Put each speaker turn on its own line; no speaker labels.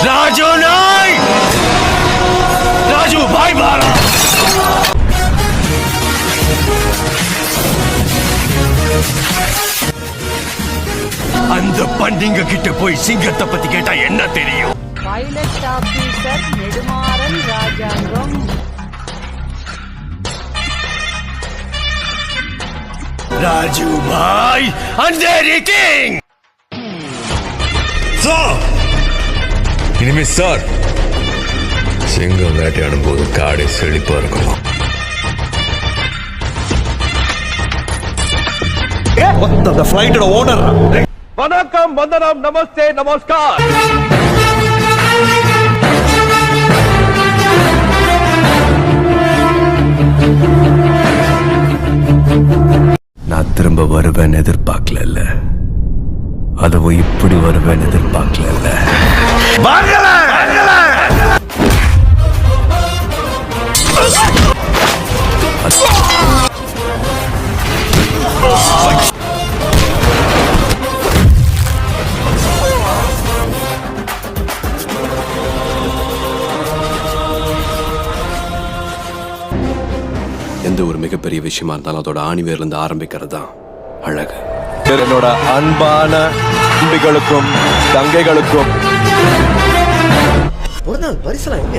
राजू नहीं, राजू भाई मारा। அந்த பண்டிங்க கிட்ட போய் சிங்கத்தை பத்தி கேட்டா என்ன தெரியும்?
பைலட் ஆபீசர் நெடுமாறன் ராஜாங்கம்.
ராஜு பாய் அந்தேரி கிங்.
சார் இனிமே சார் சிங்கம் வேட்டையாடும் போது காடை செழிப்பா இருக்கணும்.
the flight owner.
வணக்கம், வந்தனம், நமஸ்தே, நமஸ்கார். நான் திரும்ப வருவேன் எதிர்பார்க்கல, அதுவும் இப்படி வருவேன் எதிர்பார்க்கல. எந்த ஒரு மிகப்பெரிய விஷயமா இருந்தாலும் அதோட ஆணிவேர்ல இருந்து ஆரம்பிக்கிறது தான் அழகு.
என்னோட அன்பான தம்பிகளுக்கும் தங்கைகளுக்கும் ஒரு நாள் பரிசலாம் எங்க